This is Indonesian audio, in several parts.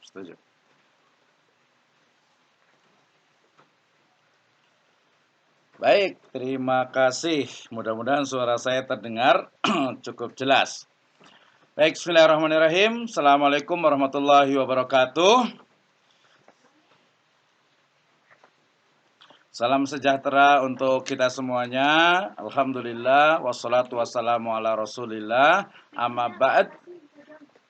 Setuju. Baik, terima kasih. Mudah-mudahan suara saya terdengar cukup jelas. Baik, bismillahirrahmanirrahim. Assalamualaikum warahmatullahi wabarakatuh. Salam sejahtera untuk kita semuanya. Alhamdulillah, wassalatu wassalamu ala rasulillah. Amma ba'd.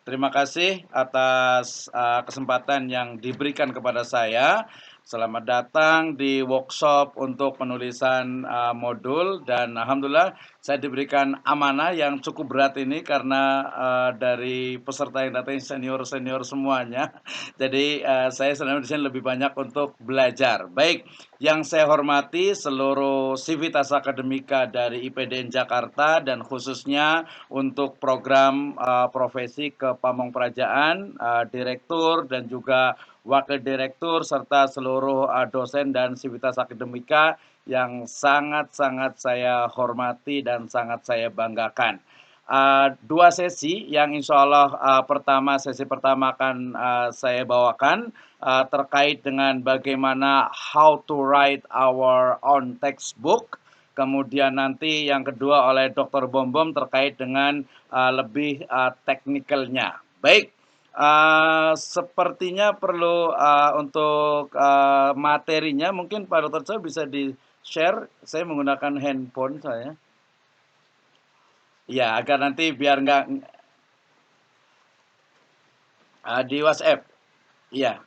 Terima kasih atas kesempatan yang diberikan kepada saya. Selamat datang di workshop untuk penulisan modul, dan alhamdulillah saya diberikan amanah yang cukup berat ini karena dari peserta yang datang senior-senior semuanya. Jadi saya sebenarnya di sini lebih banyak untuk belajar. Baik, yang saya hormati seluruh Civitas Akademika dari IPDN Jakarta dan khususnya untuk program profesi ke Pamong Praajaan, direktur dan juga wakil direktur serta seluruh dosen dan Civitas Akademika yang sangat-sangat saya hormati dan sangat saya banggakan. Dua sesi yang insya Allah sesi pertama akan saya bawakan terkait dengan bagaimana how to write our own textbook. Kemudian nanti yang kedua oleh Dr. Bom terkait dengan lebih teknikalnya. Baik, sepertinya perlu untuk materinya mungkin Pak Dr. Saya bisa di-share. Saya menggunakan handphone saya. Ya, agar nanti biar nggak di WhatsApp. Iya,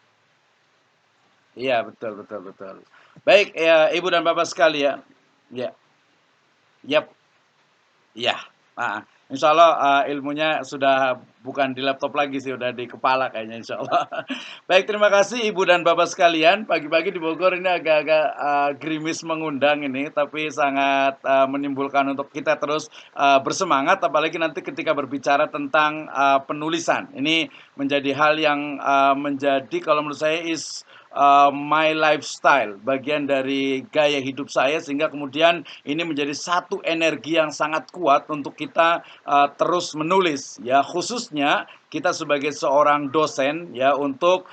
iya betul betul betul. Baik ya Ibu dan Bapak sekalian. Ya, yap. Iya, insya Allah ilmunya sudah bukan di laptop lagi sih, udah di kepala kayaknya insya Allah. Baik, terima kasih Ibu dan Bapak sekalian. Pagi-pagi di Bogor ini agak-agak gerimis mengundang ini, tapi sangat menimbulkan untuk kita terus bersemangat, apalagi nanti ketika berbicara tentang penulisan. Ini menjadi hal yang menjadi kalau menurut saya my lifestyle, bagian dari gaya hidup saya, sehingga kemudian ini menjadi satu energi yang sangat kuat untuk kita terus menulis, ya, khususnya kita sebagai seorang dosen, ya, untuk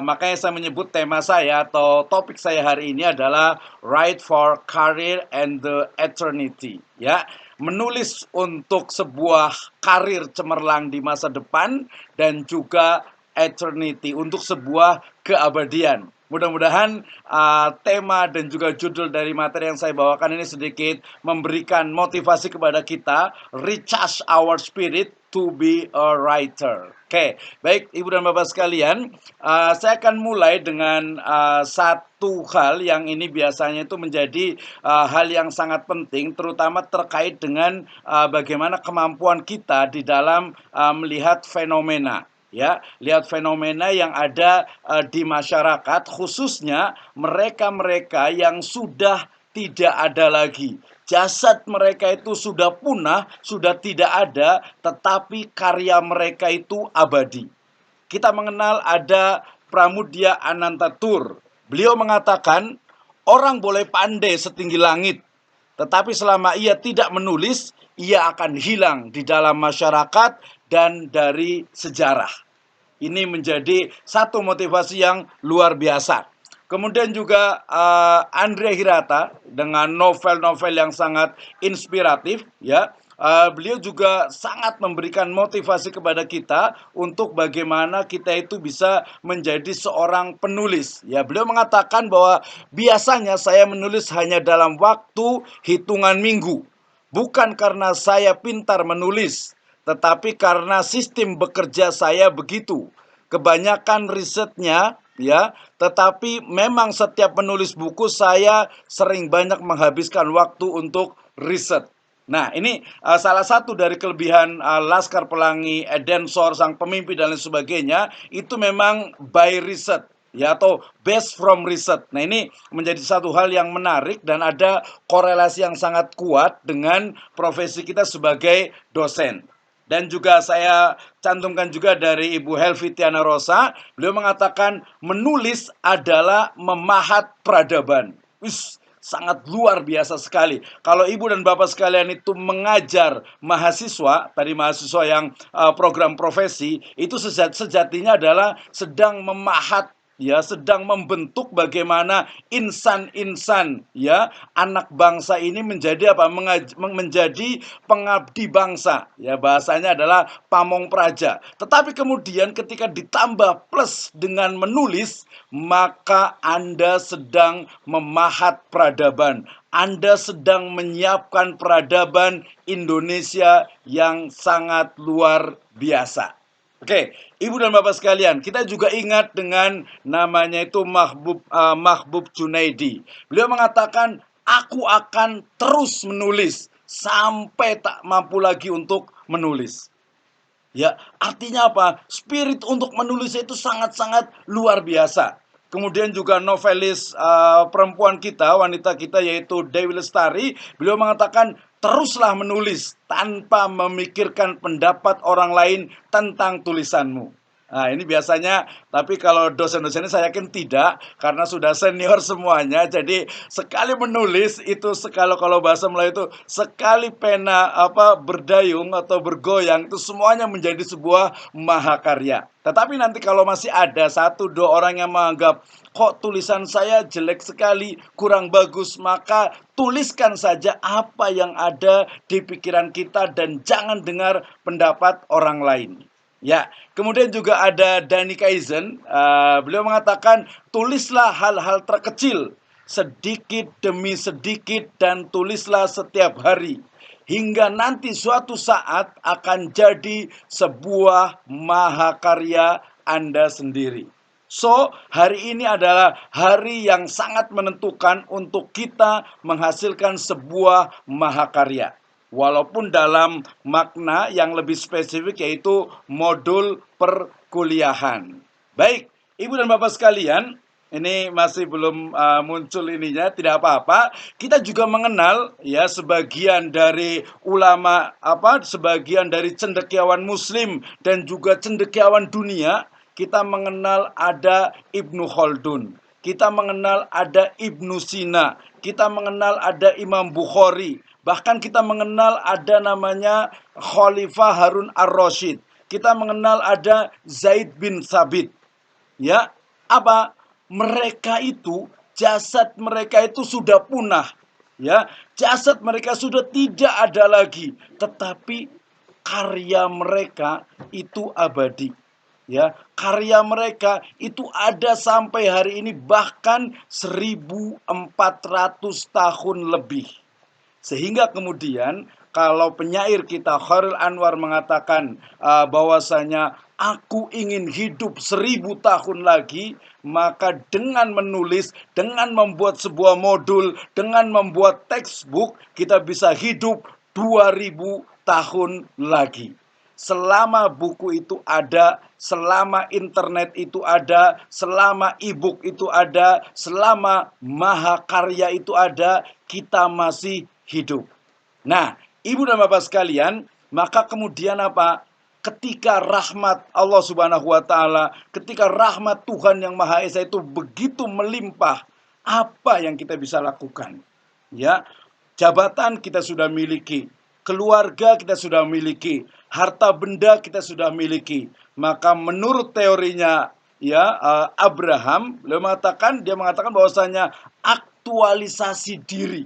makanya saya menyebut tema saya atau topik saya hari ini adalah Write for Career and the Eternity, ya, menulis untuk sebuah karir cemerlang di masa depan dan juga eternity, untuk sebuah keabadian. Mudah-mudahan tema dan juga judul dari materi yang saya bawakan ini sedikit memberikan motivasi kepada kita, recharge our spirit to be a writer. Oke, baik Ibu dan Bapak sekalian, saya akan mulai dengan satu hal yang ini biasanya itu menjadi hal yang sangat penting, terutama terkait dengan bagaimana kemampuan kita di dalam melihat fenomena. Ya, lihat fenomena yang ada di masyarakat, khususnya mereka-mereka yang sudah tidak ada lagi. Jasad mereka itu sudah punah, sudah tidak ada, tetapi karya mereka itu abadi. Kita mengenal ada Pramudia Anantatur. Beliau mengatakan, orang boleh pandai setinggi langit, tetapi selama ia tidak menulis, ia akan hilang di dalam masyarakat dan dari sejarah. Ini menjadi satu motivasi yang luar biasa. Kemudian juga Andrea Hirata dengan novel-novel yang sangat inspiratif, ya. Beliau juga sangat memberikan motivasi kepada kita untuk bagaimana kita itu bisa menjadi seorang penulis. Ya, beliau mengatakan bahwa biasanya saya menulis hanya dalam waktu hitungan minggu. Bukan karena saya pintar menulis, tetapi karena sistem bekerja saya begitu. Kebanyakan risetnya, ya, tetapi memang setiap menulis buku saya sering banyak menghabiskan waktu untuk riset. Nah, ini salah satu dari kelebihan Laskar Pelangi Edensor sang pemimpin dan lain sebagainya, itu memang by riset, ya, atau based from research. Nah, ini menjadi satu hal yang menarik dan ada korelasi yang sangat kuat dengan profesi kita sebagai dosen. Dan juga saya cantumkan juga dari Ibu Helvitiana Rosa, beliau mengatakan menulis adalah memahat peradaban. sangat luar biasa sekali. Kalau ibu dan bapak sekalian itu mengajar mahasiswa, tadi mahasiswa yang program profesi, itu sejatinya adalah sedang memahat, ya, sedang membentuk bagaimana insan-insan, ya, anak bangsa ini menjadi apa? Menjadi pengabdi bangsa, ya, bahasanya adalah pamong praja. Tetapi kemudian ketika ditambah plus dengan menulis, maka Anda sedang memahat peradaban. Anda sedang menyiapkan peradaban Indonesia yang sangat luar biasa. Oke, ibu dan bapak sekalian, kita juga ingat dengan namanya itu Mahbub Junaidi. Beliau mengatakan, aku akan terus menulis sampai tak mampu lagi untuk menulis. Ya, artinya apa? Spirit untuk menulis itu sangat-sangat luar biasa. Kemudian juga novelis perempuan kita, wanita kita, yaitu Dewi Lestari, beliau mengatakan, teruslah menulis tanpa memikirkan pendapat orang lain tentang tulisanmu. Nah, ini biasanya, tapi kalau dosen-dosen ini saya yakin tidak, karena sudah senior semuanya. Jadi sekali menulis itu, kalau bahasa Melayu itu, sekali pena berdayung atau bergoyang, itu semuanya menjadi sebuah mahakarya. Tetapi nanti kalau masih ada satu dua orang yang menganggap, kok tulisan saya jelek sekali, kurang bagus, maka tuliskan saja apa yang ada di pikiran kita dan jangan dengar pendapat orang lain. Ya, kemudian juga ada Danny Kaizen, beliau mengatakan, tulislah hal-hal terkecil, sedikit demi sedikit, dan tulislah setiap hari, hingga nanti suatu saat akan jadi sebuah mahakarya Anda sendiri. So, hari ini adalah hari yang sangat menentukan untuk kita menghasilkan sebuah mahakarya. Walaupun dalam makna yang lebih spesifik, yaitu modul perkuliahan. Baik, ibu dan bapak sekalian, ini masih belum muncul ininya, tidak apa-apa. Kita juga mengenal, ya, sebagian dari ulama, sebagian dari cendekiawan muslim dan juga cendekiawan dunia. Kita mengenal ada Ibnu Khaldun, kita mengenal ada Ibnu Sina, kita mengenal ada Imam Bukhari, bahkan kita mengenal ada namanya Khalifah Harun Ar-Rasyid, kita mengenal ada Zaid bin Sabit. Ya, apa? Mereka itu, jasad mereka itu sudah punah. Ya, jasad mereka sudah tidak ada lagi, tetapi karya mereka itu abadi. Ya, karya mereka itu ada sampai hari ini, bahkan 1400 tahun lebih. Sehingga kemudian kalau penyair kita Khairil Anwar mengatakan bahwasanya aku ingin hidup 1000 tahun lagi, maka dengan menulis, dengan membuat sebuah modul, dengan membuat textbook, kita bisa hidup 2000 tahun lagi. Selama buku itu ada, selama internet itu ada, selama e-book itu ada, selama mahakarya itu ada, kita masih hidup. Nah, ibu dan bapak sekalian, maka kemudian apa? Ketika rahmat Allah Subhanahu wa taala, ketika rahmat Tuhan yang Maha Esa itu begitu melimpah, apa yang kita bisa lakukan? Ya, jabatan kita sudah miliki, keluarga kita sudah miliki, harta benda kita sudah miliki. Maka menurut teorinya, ya, Abraham, dia mengatakan bahwasanya aktualisasi diri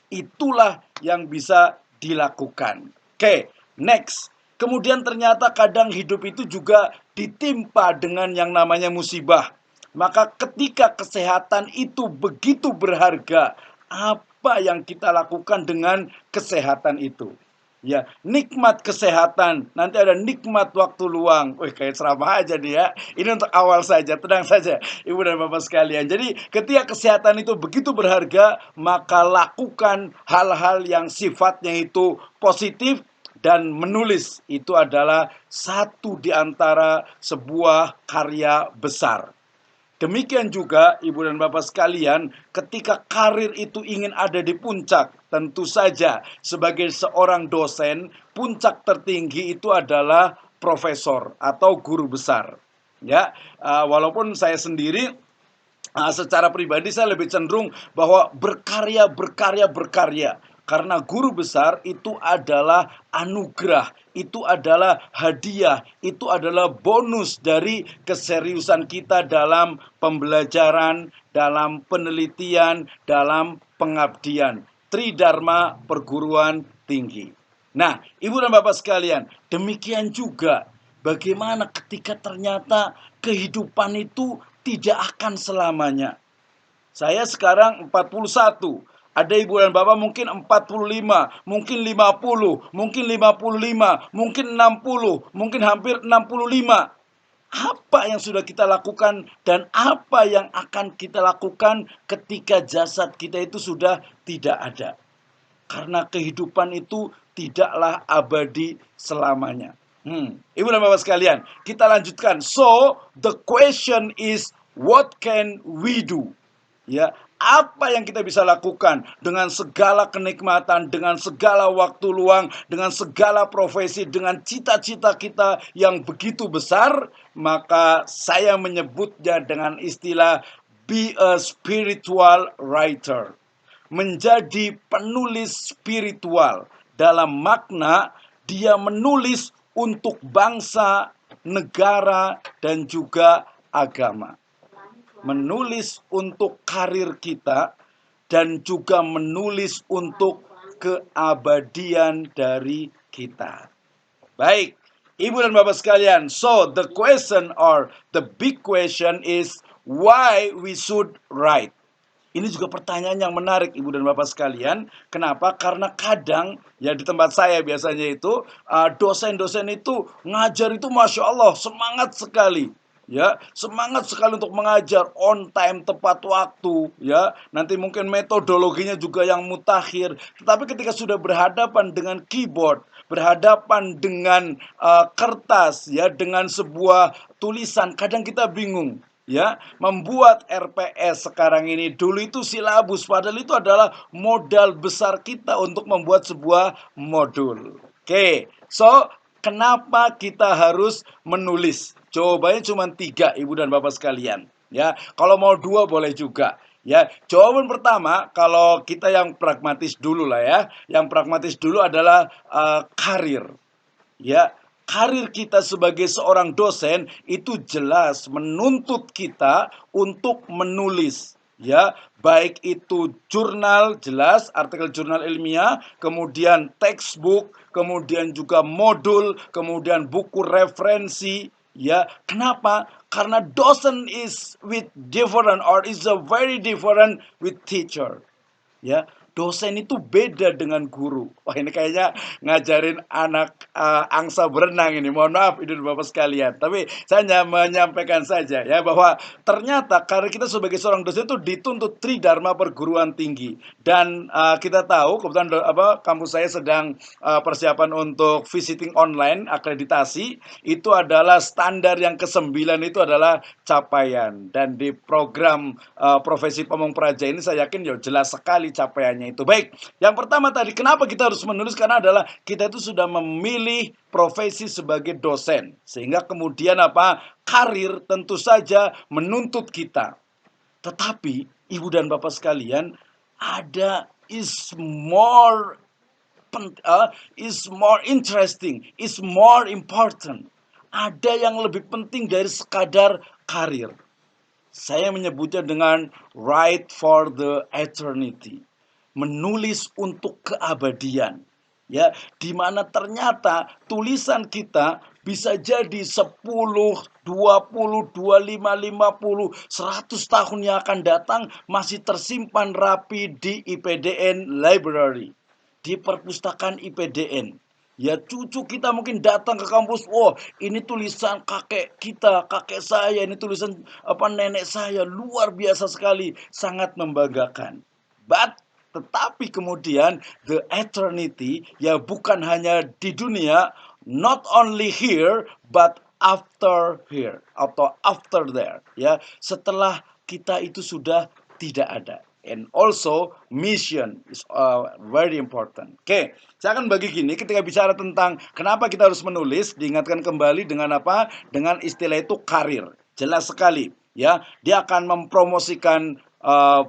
itulah yang bisa dilakukan. Oke, next. Kemudian ternyata kadang hidup itu juga ditimpa dengan yang namanya musibah. Maka ketika kesehatan itu begitu berharga, apa yang kita lakukan dengan kesehatan itu? Ya, nikmat kesehatan, nanti ada nikmat waktu luang. Wih, kayak ceramah aja nih ya. Ini untuk awal saja, tenang saja ibu dan bapak sekalian. Jadi ketika kesehatan itu begitu berharga, maka lakukan hal-hal yang sifatnya itu positif, dan menulis itu adalah satu di antara sebuah karya besar. Demikian juga ibu dan bapak sekalian, ketika karir itu ingin ada di puncak, tentu saja sebagai seorang dosen, puncak tertinggi itu adalah profesor atau guru besar. Ya, walaupun saya sendiri Secara pribadi saya lebih cenderung bahwa berkarya, berkarya, berkarya. Karena guru besar itu adalah anugerah, itu adalah hadiah, itu adalah bonus dari keseriusan kita dalam pembelajaran, dalam penelitian, dalam pengabdian. Tridharma Perguruan Tinggi. Nah, Ibu dan Bapak sekalian, demikian juga bagaimana ketika ternyata kehidupan itu tidak akan selamanya. Saya sekarang 41. Ada ibu dan bapak mungkin 45, mungkin 50, mungkin 55, mungkin 60, mungkin hampir 65. Apa yang sudah kita lakukan dan apa yang akan kita lakukan ketika jasad kita itu sudah tidak ada. Karena kehidupan itu tidaklah abadi selamanya. Ibu dan bapak sekalian, kita lanjutkan. So, the question is, what can we do? Ya, apa yang kita bisa lakukan dengan segala kenikmatan, dengan segala waktu luang, dengan segala profesi, dengan cita-cita kita yang begitu besar? Maka saya menyebutnya dengan istilah be a spiritual writer, menjadi penulis spiritual. Dalam makna dia menulis untuk bangsa, negara, dan juga agama. Menulis untuk karir kita dan juga menulis untuk keabadian dari kita. Baik, Ibu dan Bapak sekalian, so the question or the big question is why we should write. Ini juga pertanyaan yang menarik Ibu dan Bapak sekalian. Kenapa? Karena kadang ya di tempat saya biasanya itu dosen-dosen itu ngajar itu Masya Allah semangat sekali. Ya, semangat sekali untuk mengajar, on time, tepat waktu, ya. Nanti mungkin metodologinya juga yang mutakhir. Tetapi ketika sudah berhadapan dengan keyboard, berhadapan dengan kertas, ya, dengan sebuah tulisan, kadang kita bingung. Ya, membuat RPS sekarang ini, dulu itu silabus, padahal itu adalah modal besar kita untuk membuat sebuah modul. Oke, so kenapa kita harus menulis? Jawabannya cuma 3, Ibu dan Bapak sekalian. Ya, kalau mau 2 boleh juga. Ya, jawaban pertama, kalau kita yang pragmatis dulu lah ya. Yang pragmatis dulu adalah karir. Ya, karir kita sebagai seorang dosen itu jelas menuntut kita untuk menulis. Ya, baik itu jurnal jelas, artikel jurnal ilmiah, kemudian textbook, kemudian juga modul, kemudian buku referensi. Ya, kenapa? Karena dosen is with different or is a very different with teacher. Ya, dosen itu beda dengan guru. Wah, ini kayaknya ngajarin anak angsa berenang ini. Mohon maaf Ibu dan Bapak sekalian. Tapi saya hanya menyampaikan saja ya bahwa ternyata karena kita sebagai seorang dosen itu dituntut Tridharma Perguruan Tinggi. Dan kita tahu kebetulan kampus saya sedang persiapan untuk visiting online akreditasi. Itu adalah standar yang ke-9 itu adalah capaian. Dan di program profesi pamong praja ini saya yakin ya jelas sekali capaiannya itu. Baik, yang pertama tadi kenapa kita harus menulis, karena adalah kita itu sudah memilih profesi sebagai dosen, sehingga kemudian karir tentu saja menuntut kita. Tetapi Ibu dan Bapak sekalian, ada is more interesting, is more important. Ada yang lebih penting dari sekadar karir. Saya menyebutnya dengan write for the eternity. Menulis untuk keabadian. Ya, di mana ternyata tulisan kita bisa jadi 10, 20, 25, 50, 100 tahun yang akan datang masih tersimpan rapi di IPDN Library, di perpustakaan IPDN. Ya, cucu kita mungkin datang ke kampus, oh ini tulisan kakek kita, kakek saya, ini tulisan nenek saya, luar biasa sekali, sangat membanggakan. Tetapi kemudian the eternity, ya bukan hanya di dunia, not only here but after here atau after there, ya setelah kita itu sudah tidak ada. And also mission is very important. Oke, saya akan bagi gini, ketika bicara tentang kenapa kita harus menulis, diingatkan kembali dengan apa? Dengan istilah itu karir. Jelas sekali. Ya, dia akan mempromosikan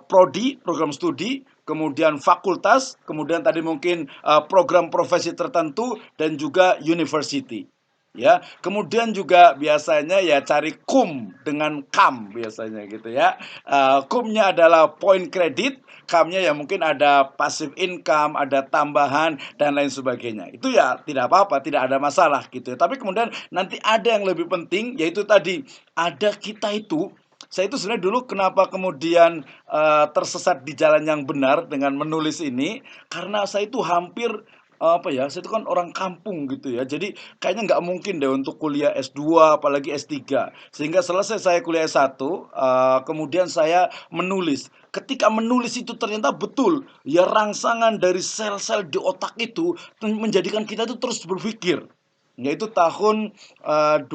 prodi, program studi, kemudian fakultas, kemudian tadi mungkin program profesi tertentu dan juga university. Ya, kemudian juga biasanya ya cari kum dengan kam biasanya gitu ya. Kumnya adalah poin kredit, kamnya ya mungkin ada passive income, ada tambahan dan lain sebagainya. Itu ya tidak apa-apa, tidak ada masalah gitu ya. Tapi kemudian nanti ada yang lebih penting, yaitu tadi ada kita itu. Saya itu sebenarnya dulu kenapa kemudian tersesat di jalan yang benar dengan menulis ini, karena saya itu hampir saya itu kan orang kampung gitu ya. Jadi kayaknya nggak mungkin deh untuk kuliah S2 apalagi S3. Sehingga selesai saya kuliah S1, kemudian saya menulis. Ketika menulis itu ternyata betul ya, rangsangan dari sel-sel di otak itu menjadikan kita itu terus berpikir. Yaitu tahun 2006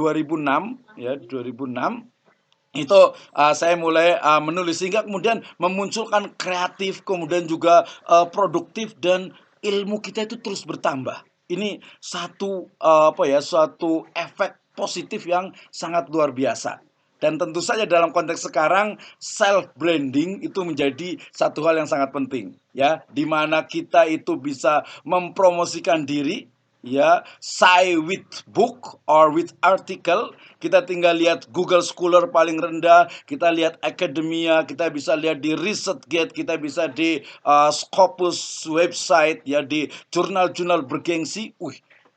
ya, 2006 itu saya mulai menulis, sehingga kemudian memunculkan kreatif, kemudian juga produktif, dan ilmu kita itu terus bertambah. Ini satu suatu efek positif yang sangat luar biasa. Dan tentu saja dalam konteks sekarang self branding itu menjadi satu hal yang sangat penting ya, di mana kita itu bisa mempromosikan diri ya, say with book or with article. Kita tinggal lihat Google Scholar paling rendah, kita lihat Academia, kita bisa lihat di ResearchGate, kita bisa di Scopus website ya, di jurnal-jurnal bergengsi.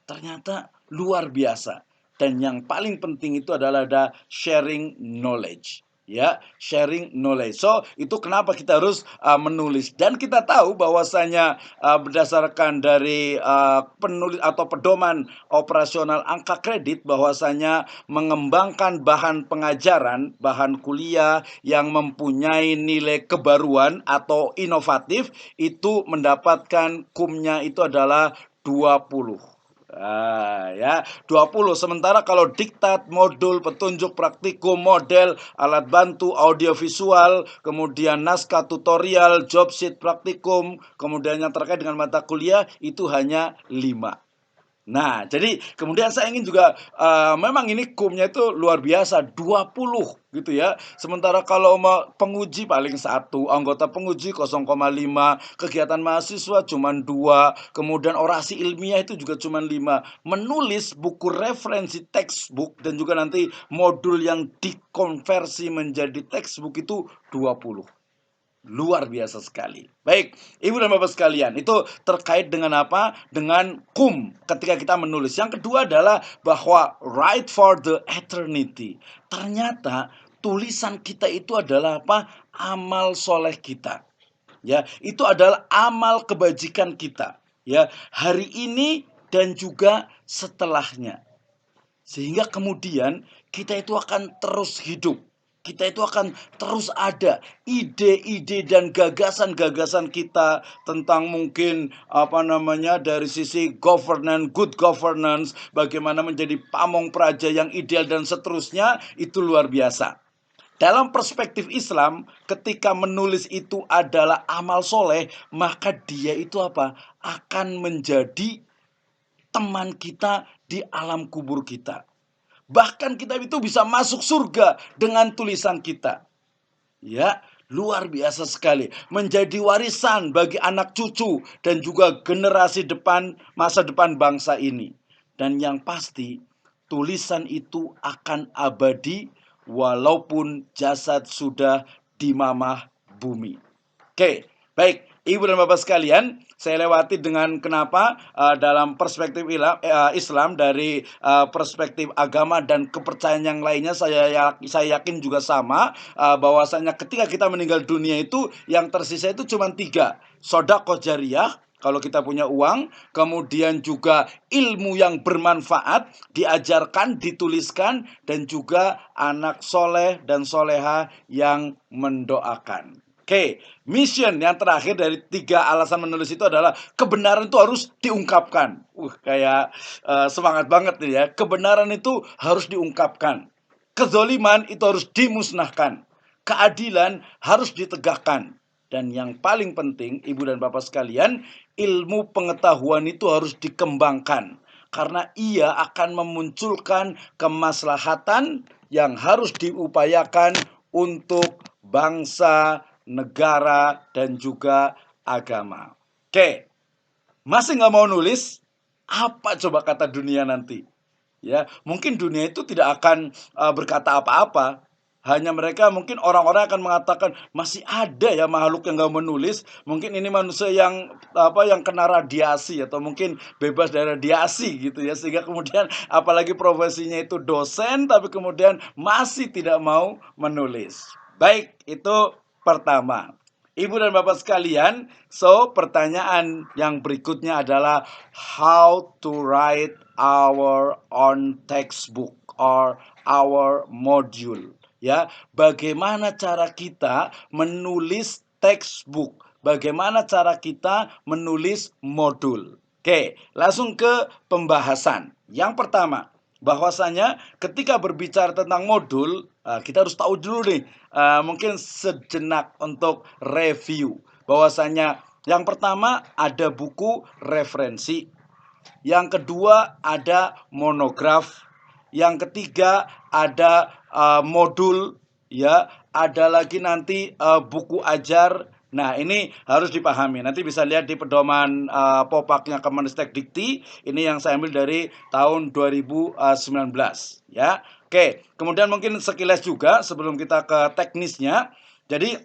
Ternyata luar biasa. Dan yang paling penting itu adalah ada sharing knowledge ya, sharing knowledge. So itu kenapa kita harus menulis, dan kita tahu bahwasanya berdasarkan dari penulis atau pedoman operasional angka kredit, bahwasanya mengembangkan bahan pengajaran, bahan kuliah yang mempunyai nilai kebaruan atau inovatif itu mendapatkan kumnya itu adalah 20. Ya, 20. Sementara kalau diktat, modul, petunjuk, praktikum, model, alat bantu, audiovisual, kemudian naskah tutorial, job sheet praktikum, kemudian yang terkait dengan mata kuliah itu hanya 5. Nah, jadi kemudian saya ingin juga memang ini kumnya itu luar biasa 20 gitu ya. Sementara kalau penguji paling 1, anggota penguji 0,5, kegiatan mahasiswa cuma 2, kemudian orasi ilmiah itu juga cuma 5. Menulis buku referensi textbook dan juga nanti modul yang dikonversi menjadi textbook itu 20. Luar biasa sekali. Baik, Ibu dan Bapak sekalian, itu terkait dengan apa? Dengan kum ketika kita menulis. Yang kedua adalah bahwa write for the eternity. Ternyata tulisan kita itu adalah apa? Amal soleh kita. Ya, itu adalah amal kebajikan kita. Ya, hari ini dan juga setelahnya. Sehingga kemudian kita itu akan terus hidup. Kita itu akan terus ada ide-ide dan gagasan-gagasan kita tentang mungkin dari sisi governance, good governance, bagaimana menjadi pamong praja yang ideal dan seterusnya, itu luar biasa. Dalam perspektif Islam, ketika menulis itu adalah amal soleh, maka dia itu apa? Akan menjadi teman kita di alam kubur kita. Bahkan kita itu bisa masuk surga dengan tulisan kita. Ya, luar biasa sekali. Menjadi warisan bagi anak cucu dan juga generasi depan, masa depan bangsa ini. Dan yang pasti, tulisan itu akan abadi walaupun jasad sudah dimamah bumi. Oke, baik. Ibu dan Bapak sekalian, saya lewati dengan kenapa dalam perspektif Islam, dari perspektif agama dan kepercayaan yang lainnya, saya yakin juga sama, bahwasanya ketika kita meninggal dunia itu yang tersisa itu cuma 3. Sodaqah jariyah, kalau kita punya uang, kemudian juga ilmu yang bermanfaat, diajarkan, dituliskan, dan juga anak soleh dan soleha yang mendoakan. Oke, mission yang terakhir dari 3 alasan menulis itu adalah kebenaran itu harus diungkapkan. Kayak semangat banget nih ya. Kebenaran itu harus diungkapkan. Kezoliman itu harus dimusnahkan. Keadilan harus ditegakkan. Dan yang paling penting, Ibu dan Bapak sekalian, ilmu pengetahuan itu harus dikembangkan. Karena ia akan memunculkan kemaslahatan yang harus diupayakan untuk bangsa, negara, dan juga agama. Oke, masih nggak mau nulis? Apa coba kata dunia nanti? Ya, mungkin dunia itu tidak akan berkata apa-apa. Hanya mereka mungkin orang-orang akan mengatakan masih ada ya makhluk yang nggak menulis. Mungkin ini manusia yang yang kena radiasi atau mungkin bebas dari radiasi gitu ya. Sehingga kemudian apalagi profesinya itu dosen tapi kemudian masih tidak mau menulis. Baik, itu pertama. Ibu dan Bapak sekalian, so pertanyaan yang berikutnya adalah how to write our own textbook or our module. Ya, bagaimana cara kita menulis textbook? Bagaimana cara kita menulis modul? Oke, langsung ke pembahasan. Yang pertama, bahwasanya ketika berbicara tentang modul, kita harus tahu dulu nih, mungkin sejenak untuk review. Bahwasanya yang pertama ada buku referensi, yang kedua ada monograf, yang ketiga ada modul, ya, ada lagi nanti buku ajar. Nah, ini harus dipahami. Nanti bisa lihat di pedoman Popaknya Kemenristek Dikti. Ini yang saya ambil dari tahun 2019, ya. Oke, kemudian mungkin sekilas juga sebelum kita ke teknisnya. Jadi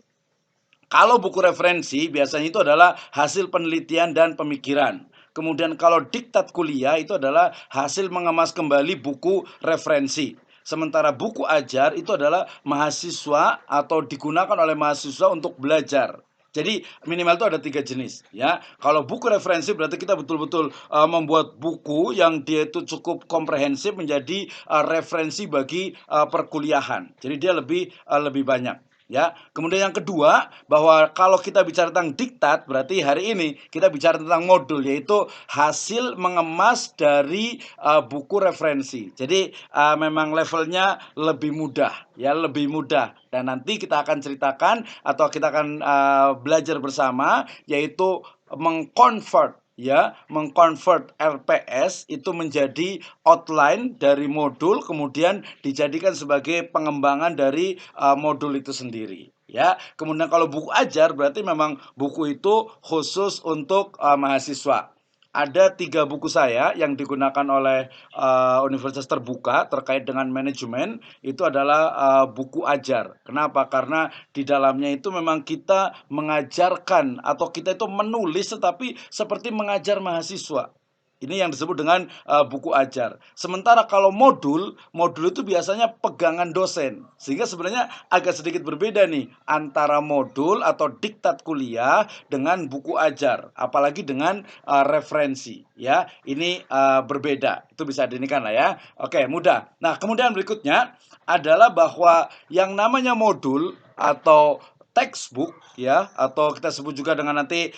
kalau buku referensi biasanya itu adalah hasil penelitian dan pemikiran. Kemudian kalau diktat kuliah itu adalah hasil mengemas kembali buku referensi. Sementara buku ajar itu adalah mahasiswa atau digunakan oleh mahasiswa untuk belajar. Jadi minimal itu ada 3 jenis, ya. Kalau buku referensi berarti kita betul-betul membuat buku yang dia itu cukup komprehensif menjadi referensi bagi perkuliahan. Jadi dia lebih banyak. Ya, kemudian yang kedua, bahwa kalau kita bicara tentang diktat, berarti hari ini kita bicara tentang modul, yaitu hasil mengemas dari buku referensi. Jadi memang levelnya lebih mudah, ya, lebih mudah. Dan nanti kita akan ceritakan atau kita akan belajar bersama, yaitu mengconvert, ya, mengconvert RPS itu menjadi outline dari modul, kemudian dijadikan sebagai pengembangan dari modul itu sendiri, ya. Kemudian kalau buku ajar berarti memang buku itu khusus untuk mahasiswa. Ada 3 buku saya yang digunakan oleh Universitas Terbuka terkait dengan manajemen. Itu adalah buku ajar. Kenapa? Karena di dalamnya itu memang kita mengajarkan atau kita itu menulis tetapi seperti mengajar mahasiswa. Ini yang disebut dengan buku ajar. Sementara kalau modul itu biasanya pegangan dosen. Sehingga sebenarnya agak sedikit berbeda nih antara modul atau diktat kuliah dengan buku ajar, apalagi dengan referensi, ya. Ini berbeda. Itu bisa dinikan lah ya. Oke, mudah. Nah, kemudian berikutnya adalah bahwa yang namanya modul atau textbook, ya, atau kita sebut juga dengan nanti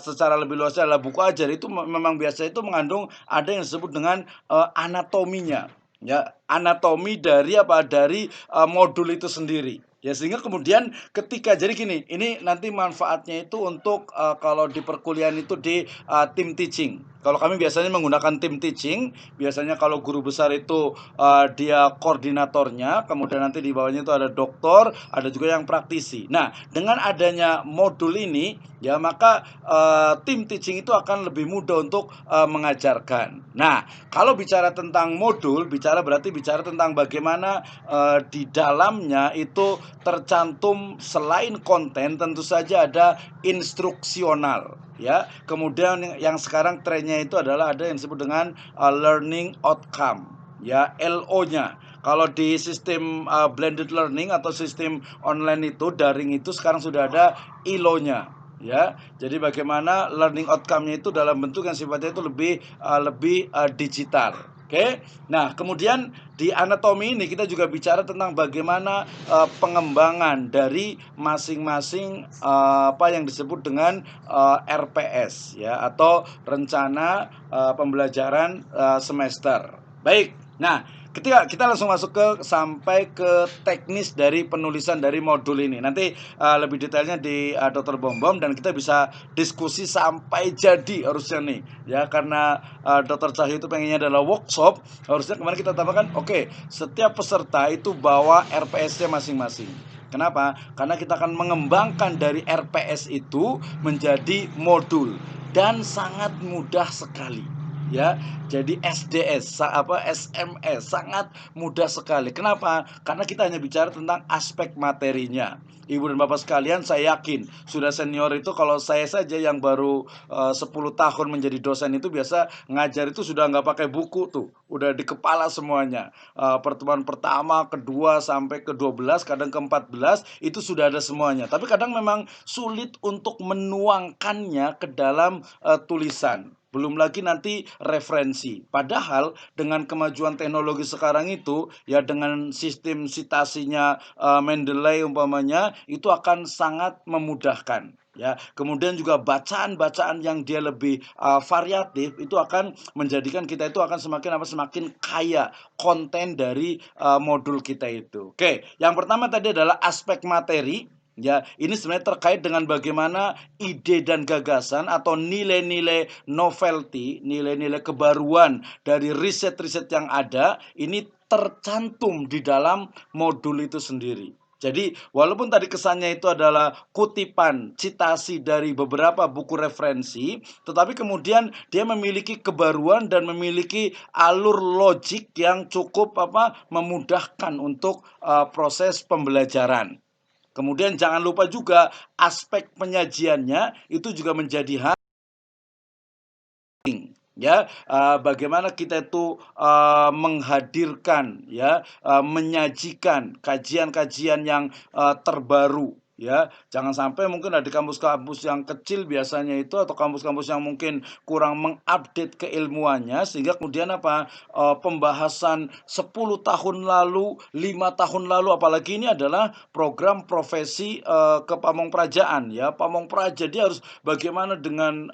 secara lebih luasnya adalah buku ajar, itu memang biasa itu mengandung ada yang disebut dengan anatominya, ya, anatomi dari modul itu sendiri. Ya, sehingga kemudian ketika jadi gini, ini nanti manfaatnya itu untuk kalau di perkuliahan itu di tim teaching. Kalau kami biasanya menggunakan tim teaching, biasanya kalau guru besar itu dia koordinatornya, kemudian nanti di bawahnya itu ada doktor, ada juga yang praktisi. Nah, dengan adanya modul ini, ya, maka tim teaching itu akan lebih mudah untuk mengajarkan. Nah, kalau bicara tentang modul, berarti bicara tentang bagaimana di dalamnya itu tercantum selain konten tentu saja ada instruksional, ya. Kemudian yang sekarang trennya itu adalah ada yang disebut dengan learning outcome, ya, LO-nya. Kalau di sistem blended learning atau sistem online itu daring itu sekarang sudah ada ILO-nya, ya. Jadi bagaimana learning outcome-nya itu dalam bentuk yang sifatnya itu lebih digital. Oke. Nah, kemudian di anatomi ini kita juga bicara tentang bagaimana pengembangan dari masing-masing apa yang disebut dengan RPS, ya, atau rencana pembelajaran semester. Baik. Nah, ketika kita langsung masuk sampai ke teknis dari penulisan dari modul ini. Nanti lebih detailnya di Dr. Bombom dan kita bisa diskusi sampai jadi harusnya nih, ya, karena Dr. Cahyo itu pengennya adalah workshop. Harusnya kemarin kita tambahkan, oke, setiap peserta itu bawa RPS-nya masing-masing. Kenapa? Karena kita akan mengembangkan dari RPS itu menjadi modul dan sangat mudah sekali. Ya, jadi SDS SMS sangat mudah sekali. Kenapa? Karena kita hanya bicara tentang aspek materinya. Ibu dan Bapak sekalian, saya yakin sudah senior itu, kalau saya saja yang baru 10 tahun menjadi dosen itu biasa ngajar itu sudah nggak pakai buku tuh, udah di kepala semuanya. Pertemuan pertama, kedua sampai ke-12, kadang ke-14 itu sudah ada semuanya. Tapi kadang memang sulit untuk menuangkannya ke dalam tulisan. Belum lagi nanti referensi. Padahal dengan kemajuan teknologi sekarang itu, ya dengan sistem citasinya Mendeley umpamanya, itu akan sangat memudahkan. Ya, kemudian juga bacaan-bacaan yang dia lebih variatif itu akan menjadikan kita itu akan semakin kaya konten dari modul kita itu. Oke, yang pertama tadi adalah aspek materi. Ya, ini sebenarnya terkait dengan bagaimana ide dan gagasan atau nilai-nilai novelty, nilai-nilai kebaruan dari riset-riset yang ada, ini tercantum di dalam modul itu sendiri. Jadi walaupun tadi kesannya itu adalah kutipan, citasi dari beberapa buku referensi, tetapi kemudian dia memiliki kebaruan dan memiliki alur logik yang cukup memudahkan untuk proses pembelajaran. Kemudian jangan lupa juga aspek penyajiannya itu juga menjadi hal ya, bagaimana kita itu menghadirkan ya, menyajikan kajian-kajian yang terbaru ya. Jangan sampai mungkin ada kampus-kampus yang kecil biasanya itu, atau kampus-kampus yang mungkin kurang mengupdate keilmuannya, sehingga kemudian pembahasan 10 tahun lalu, 5 tahun lalu, apalagi ini adalah program profesi ke Pamongprajaan ya. Pamongpraja dia harus bagaimana dengan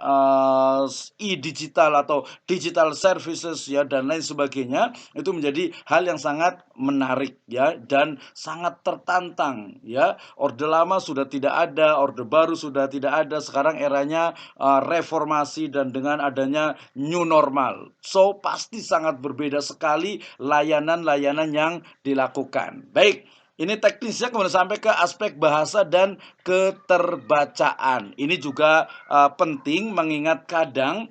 e-digital atau digital services ya, dan lain sebagainya. Itu menjadi hal yang sangat menarik ya, dan sangat tertantang ya. Orde lama sudah tidak ada, orde baru sudah tidak ada. Sekarang eranya reformasi dan dengan adanya new normal. So pasti sangat berbeda sekali layanan-layanan yang dilakukan. Baik, ini teknisnya, kemudian sampai ke aspek bahasa dan keterbacaan. Ini juga penting, mengingat kadang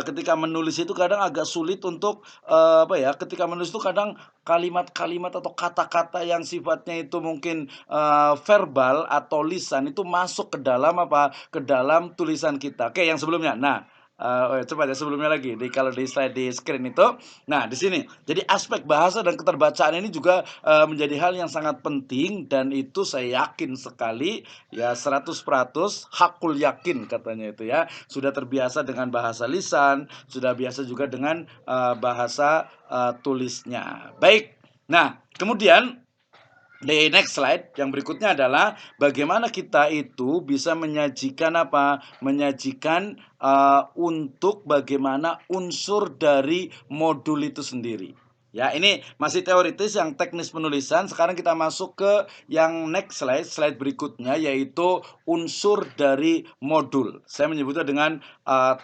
ketika menulis itu kadang agak sulit untuk ketika menulis itu kadang kalimat-kalimat atau kata-kata yang sifatnya itu mungkin verbal atau lisan itu masuk ke dalam ke dalam tulisan kita. Oke, yang sebelumnya. Nah, coba ya sebelumnya lagi, kalau di slide di screen itu. Nah, di sini. Jadi aspek bahasa dan keterbacaan ini juga menjadi hal yang sangat penting, dan itu saya yakin sekali ya, 100% hakul yakin katanya itu ya. Sudah terbiasa dengan bahasa lisan, sudah biasa juga dengan bahasa tulisnya. Baik. Nah, kemudian di next slide yang berikutnya adalah bagaimana kita itu bisa menyajikan menyajikan untuk bagaimana unsur dari modul itu sendiri. Ya, ini masih teoritis yang teknis penulisan. Sekarang kita masuk ke yang next slide berikutnya, yaitu unsur dari modul. Saya menyebutnya dengan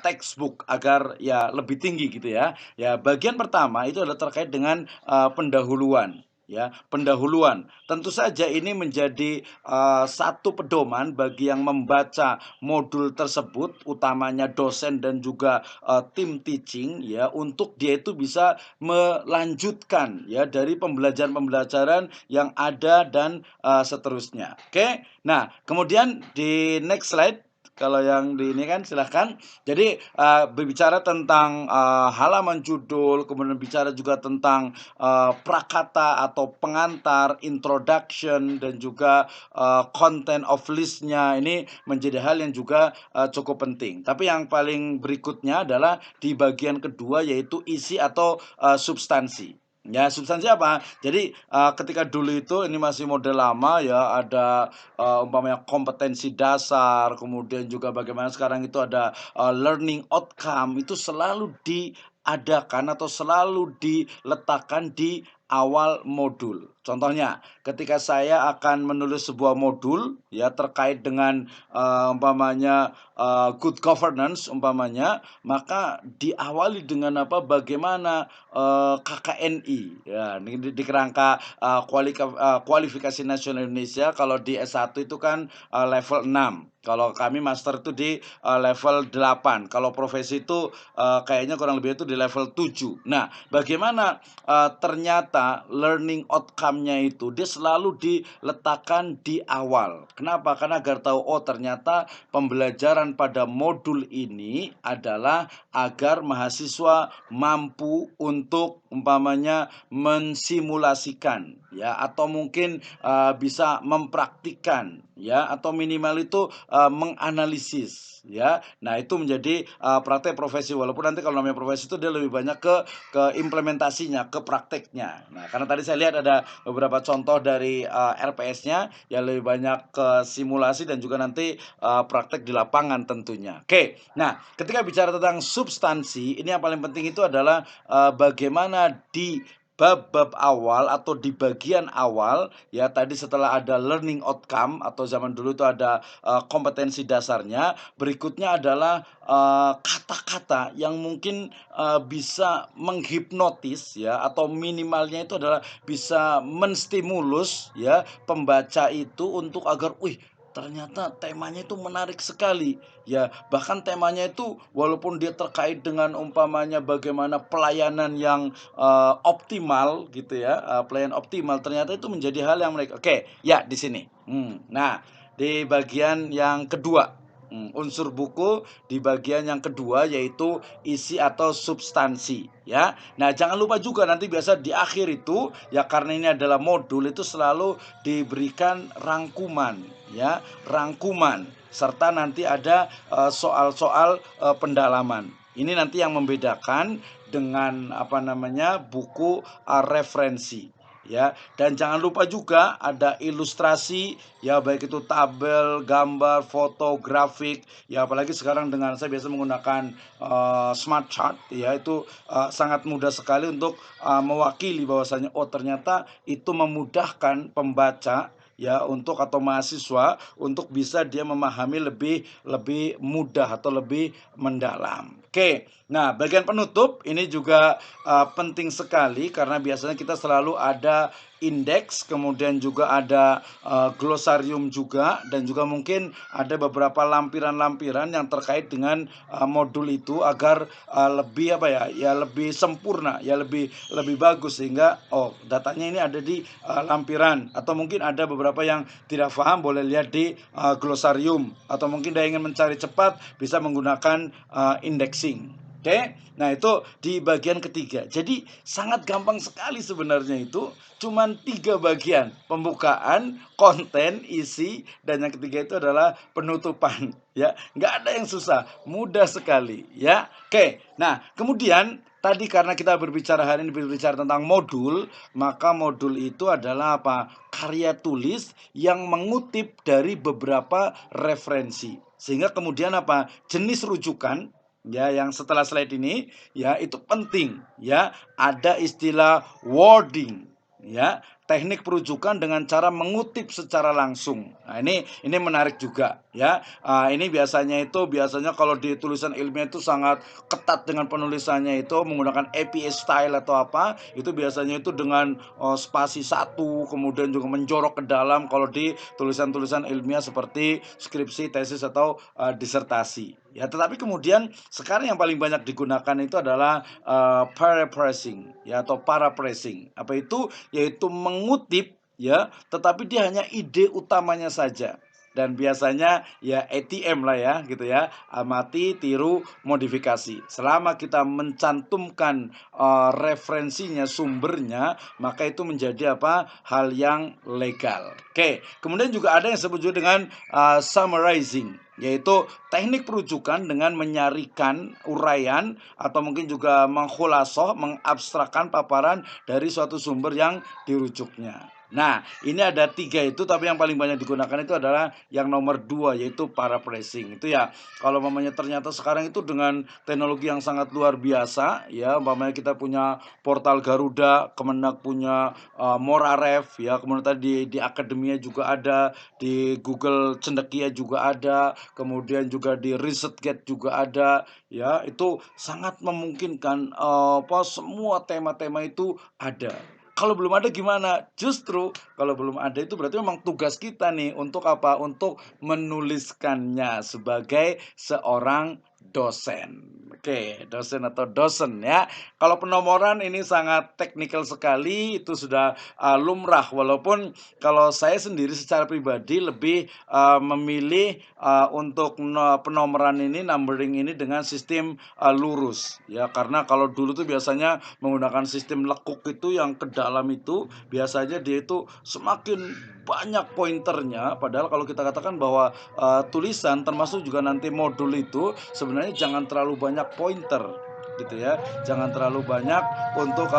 textbook agar ya lebih tinggi gitu ya. Ya, bagian pertama itu adalah terkait dengan pendahuluan. Ya, pendahuluan. Tentu saja ini menjadi satu pedoman bagi yang membaca modul tersebut, utamanya dosen dan juga tim teaching ya, untuk dia itu bisa melanjutkan ya dari pembelajaran-pembelajaran yang ada dan seterusnya. Oke. Nah, kemudian di next slide, kalau yang di ini kan silahkan. Jadi berbicara tentang halaman judul, kemudian bicara juga tentang prakata atau pengantar, introduction, dan juga content of list-nya. Ini menjadi hal yang juga cukup penting. Tapi yang paling berikutnya adalah di bagian kedua, yaitu isi atau substansi. Ya, substansi apa? Jadi ketika dulu itu, ini masih model lama ya, ada umpamanya kompetensi dasar, kemudian juga bagaimana sekarang itu ada learning outcome, itu selalu diadakan atau selalu diletakkan di awal modul. Contohnya, ketika saya akan menulis sebuah modul ya terkait dengan umpamanya good governance umpamanya, maka diawali dengan apa? Bagaimana KKNI ya ini di kerangka kualifikasi nasional Indonesia. Kalau di S1 itu kan level 6. Kalau kami master itu di level 8. Kalau profesi itu kayaknya kurang lebih itu di level 7. Nah, bagaimana ternyata learning outcome-nya itu dia selalu diletakkan di awal. Kenapa? Karena agar tahu ternyata pembelajaran pada modul ini adalah agar mahasiswa mampu untuk umpamanya mensimulasikan ya atau mungkin bisa mempraktikkan ya atau minimal itu menganalisis ya. Nah, itu menjadi praktek profesi, walaupun nanti kalau namanya profesi itu dia lebih banyak ke implementasinya, ke prakteknya. Nah, karena tadi saya lihat ada beberapa contoh dari RPS-nya yang lebih banyak ke simulasi dan juga nanti praktek di lapangan tentunya. Oke. Nah, ketika bicara tentang substansi, ini yang paling penting itu adalah bagaimana di bab-bab awal atau di bagian awal ya tadi setelah ada learning outcome atau zaman dulu itu ada kompetensi dasarnya, berikutnya adalah kata-kata yang mungkin bisa menghipnotis ya atau minimalnya itu adalah bisa menstimulus ya pembaca itu untuk agar ternyata temanya itu menarik sekali ya, bahkan temanya itu walaupun dia terkait dengan umpamanya bagaimana pelayanan yang optimal gitu ya, pelayanan optimal ternyata itu menjadi hal yang mereka oke ya di sini. Nah, di bagian yang kedua, unsur buku di bagian yang kedua yaitu isi atau substansi ya. Nah, jangan lupa juga nanti biasa di akhir itu ya, karena ini adalah modul, itu selalu diberikan rangkuman ya, rangkuman serta nanti ada soal-soal pendalaman. Ini nanti yang membedakan dengan apa namanya buku referensi ya. Dan jangan lupa juga ada ilustrasi ya, baik itu tabel, gambar, foto, grafik ya, apalagi sekarang dengan saya biasa menggunakan smart chart ya, itu sangat mudah sekali untuk mewakili bahwasanya ternyata itu memudahkan pembaca ya untuk atau mahasiswa untuk bisa dia memahami lebih mudah atau lebih mendalam. Oke. Nah, bagian penutup ini juga penting sekali karena biasanya kita selalu ada indeks, kemudian juga ada glosarium juga, dan juga mungkin ada beberapa lampiran-lampiran yang terkait dengan modul itu agar lebih apa ya, ya lebih sempurna, ya lebih bagus sehingga datanya ini ada di lampiran, atau mungkin ada beberapa yang tidak paham boleh lihat di glosarium, atau mungkin dia ingin mencari cepat bisa menggunakan indexing. Oke, nah itu di bagian ketiga. Jadi sangat gampang sekali sebenarnya itu. Cuman 3 bagian: pembukaan, konten, isi, dan yang ketiga itu adalah penutupan. Ya, nggak ada yang susah, mudah sekali. Ya, oke. Nah, kemudian tadi karena kita berbicara hari ini berbicara tentang modul, maka modul itu adalah apa? Karya tulis yang mengutip dari beberapa referensi. Sehingga kemudian apa? Jenis rujukan ya yang setelah slide ini ya itu penting ya, ada istilah wording ya, teknik perujukan dengan cara mengutip secara langsung. Nah, ini menarik juga ya. Ini biasanya kalau di tulisan ilmiah itu sangat ketat dengan penulisannya, itu menggunakan APA style atau apa, itu biasanya itu dengan spasi satu, kemudian juga menjorok ke dalam kalau di tulisan-tulisan ilmiah seperti skripsi, tesis atau disertasi. Ya, tetapi kemudian sekarang yang paling banyak digunakan itu adalah paraphrasing ya atau paraphrasing. Apa itu? Yaitu mengutip ya, tetapi dia hanya ide utamanya saja. Dan biasanya ya ATM lah ya gitu ya, amati, tiru, modifikasi. Selama kita mencantumkan referensinya, sumbernya, maka itu menjadi apa? Hal yang legal. Oke, kemudian juga ada yang disebut juga dengan summarizing, yaitu teknik perujukan dengan menyarikan uraian atau mungkin juga menghulasoh, mengabstrakkan paparan dari suatu sumber yang dirujuknya. Nah, ini ada 3 itu, tapi yang paling banyak digunakan itu adalah yang nomor 2, yaitu paraphrasing. Itu ya, kalau umpamanya ternyata sekarang itu dengan teknologi yang sangat luar biasa, ya, umpamanya kita punya portal Garuda, Kemenak punya Moraref, ya, kemudian tadi di Akademia juga ada, di Google Cendekia juga ada, kemudian juga di ResearchGate juga ada, ya, itu sangat memungkinkan semua tema-tema itu ada. Kalau belum ada gimana? Justru kalau belum ada itu berarti memang tugas kita nih untuk apa? Untuk menuliskannya sebagai seorang dosen. Oke, dosen atau dosen ya. Kalau penomoran ini sangat teknikal sekali, itu sudah lumrah. Walaupun kalau saya sendiri secara pribadi lebih memilih untuk penomoran ini, numbering ini dengan sistem lurus ya, karena kalau dulu tuh biasanya menggunakan sistem lekuk itu yang ke dalam itu biasanya dia itu semakin banyak pointernya, padahal kalau kita katakan bahwa tulisan termasuk juga nanti modul itu sebenarnya jangan terlalu banyak pointer gitu ya, jangan terlalu banyak untuk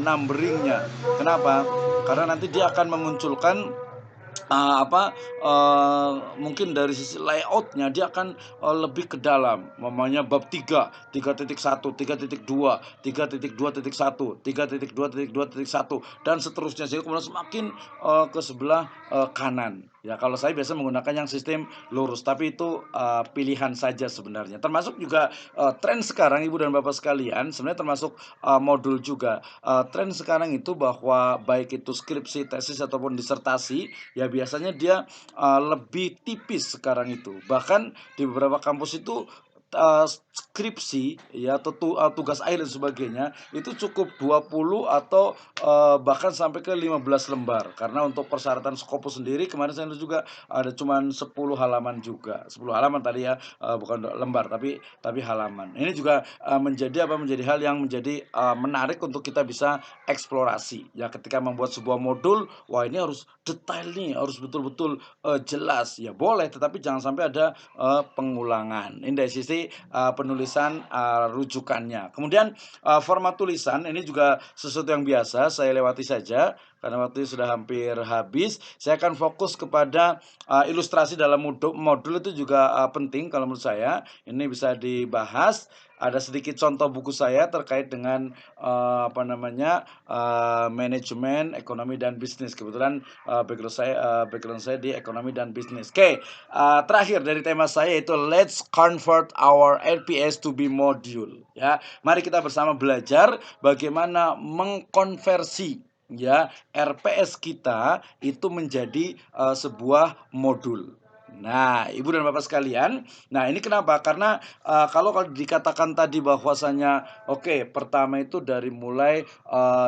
numberingnya. Kenapa? Karena nanti dia akan memunculkan mungkin dari sisi layoutnya dia akan lebih ke dalam, namanya bab 3, 3.1, 3.2, 3.2.1, 3.2.2.1 dan seterusnya, sehingga kemudian semakin ke sebelah kanan. Ya, kalau saya biasa menggunakan yang sistem lurus, tapi itu pilihan saja sebenarnya. Termasuk juga tren sekarang Ibu dan Bapak sekalian, sebenarnya termasuk modul juga. Tren sekarang itu bahwa baik itu skripsi, tesis ataupun disertasi, ya biasanya dia lebih tipis sekarang itu. Bahkan di beberapa kampus itu skripsi ya atau tugas akhir dan sebagainya itu cukup 20 atau bahkan sampai ke 15 lembar, karena untuk persyaratan Scopus sendiri kemarin saya lihat juga ada cuman 10 halaman juga. 10 halaman tadi ya, bukan lembar tapi halaman. Ini juga menjadi hal yang menjadi menarik untuk kita bisa eksplorasi ya, ketika membuat sebuah modul. Wah, ini harus detail nih, harus betul-betul jelas ya, boleh, tetapi jangan sampai ada pengulangan. Ini dari sisi penulisan rujukannya. Kemudian format tulisan ini juga sesuatu yang biasa saya lewati saja karena waktu sudah hampir habis. Saya akan fokus kepada ilustrasi dalam modul itu juga penting kalau menurut saya. Ini bisa dibahas. Ada sedikit contoh buku saya terkait dengan manajemen, ekonomi dan bisnis. Kebetulan background saya di ekonomi dan bisnis. Oke, terakhir dari tema saya itu let's convert our RPS to be module. Ya, mari kita bersama belajar bagaimana mengkonversi ya RPS kita itu menjadi sebuah modul. Nah, Ibu dan Bapak sekalian, nah ini kenapa? Karena kalau dikatakan tadi bahwasanya oke, pertama itu dari mulai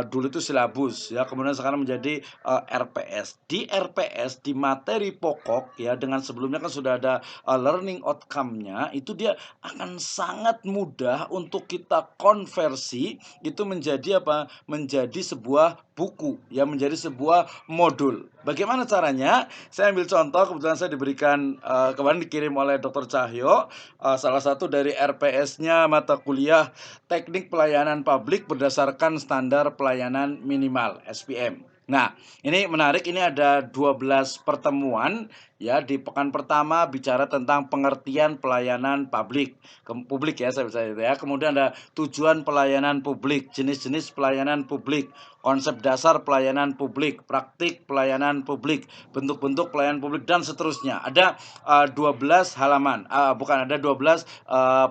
dulu itu silabus ya, kemudian sekarang menjadi RPS. Di RPS, di materi pokok ya, dengan sebelumnya kan sudah ada learning outcome-nya, itu dia akan sangat mudah untuk kita konversi itu menjadi apa? Menjadi sebuah buku ya, menjadi sebuah modul. Bagaimana caranya? Saya ambil contoh, kebetulan saya diberikan kemarin dikirim oleh Dr. Cahyo, salah satu dari RPS-nya mata kuliah Teknik Pelayanan Publik berdasarkan Standar Pelayanan Minimal (SPM). Nah, ini menarik, ini ada 12 pertemuan ya. Di pekan pertama bicara tentang pengertian pelayanan publik ya, saya ya. Kemudian ada tujuan pelayanan publik, jenis-jenis pelayanan publik, konsep dasar pelayanan publik, praktik pelayanan publik, bentuk-bentuk pelayanan publik dan seterusnya. Ada 12 halaman, ada 12